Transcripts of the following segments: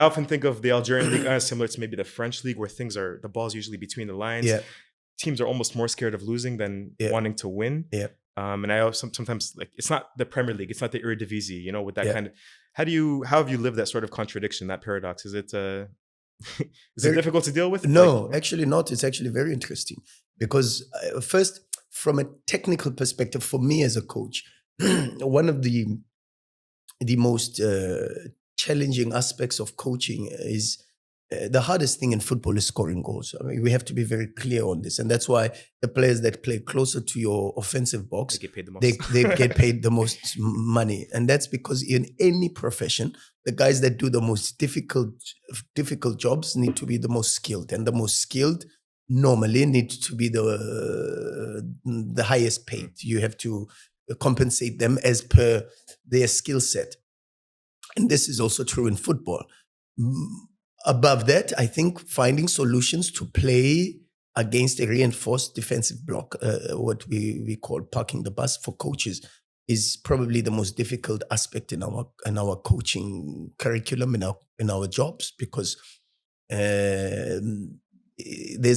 I often think of the Algerian league as similar to maybe the French league, where the ball's usually between the lines. Yeah. Teams are almost more scared of losing than wanting to win. Yeah. And I also sometimes, like, it's not the Premier League, it's not the Eredivisie, you know, with that Yeah. kind of, how have you lived that sort of contradiction, that paradox? Is it is it difficult to deal with? No, actually not. It's actually very interesting because first, from a technical perspective, for me as a coach, one of the most challenging aspects of coaching is the hardest thing in football is scoring goals. I mean, we have to be very clear on this. And that's why the players that play closer to your offensive box, they get paid the most. They get paid the most money. And that's because in any profession, the guys that do the most difficult jobs need to be the most skilled. And the most skilled normally need to be the highest paid. You have to compensate them as per their skill set. And this is also true in football. Above that, I think finding solutions to play against a reinforced defensive block, what we call parking the bus for coaches, is probably the most difficult aspect in our coaching curriculum, in our jobs, because there's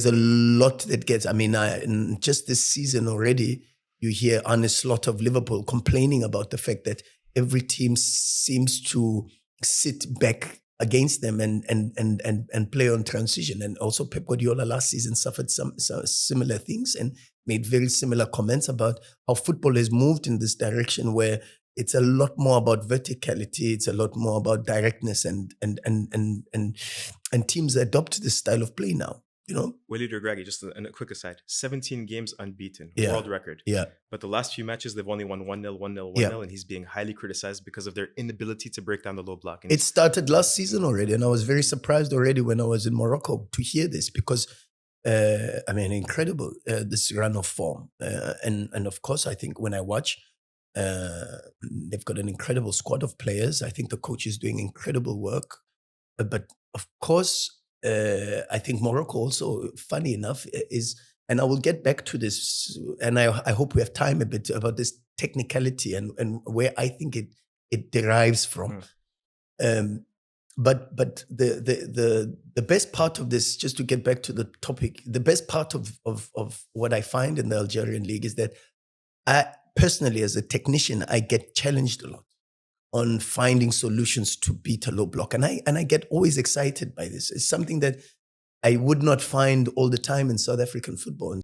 a lot that gets. I mean, just this season already, you hear Arne Slot of Liverpool complaining about the fact that every team seems to sit back against them and play on transition. And also Pep Guardiola last season suffered some similar things and made very similar comments about how football has moved in this direction, where it's a lot more about verticality, it's a lot more about directness, and teams adopt this style of play now. You know, Walid Regragui, just a quick aside, 17 games unbeaten, Yeah. world record. Yeah. But the last few matches, they've only won 1-0, 1-0, 1-0, Yeah. and he's being highly criticized because of their inability to break down the low block. And It started last season already, and I was very surprised already when I was in Morocco to hear this, because I mean, incredible, this run of form. And of course, I think when I watch, they've got an incredible squad of players. I think the coach is doing incredible work. But of course, I think Morocco also, funny enough, is, and I will get back to this, and I hope we have time a bit about this technicality and where I think it derives from. But the best part of this, just to get back to the topic, the best part of what I find in the Algerian league is that I personally, as a technician, I get challenged a lot on finding solutions to beat a low block. And I get always excited by this. It's something that I would not find all the time in South African football.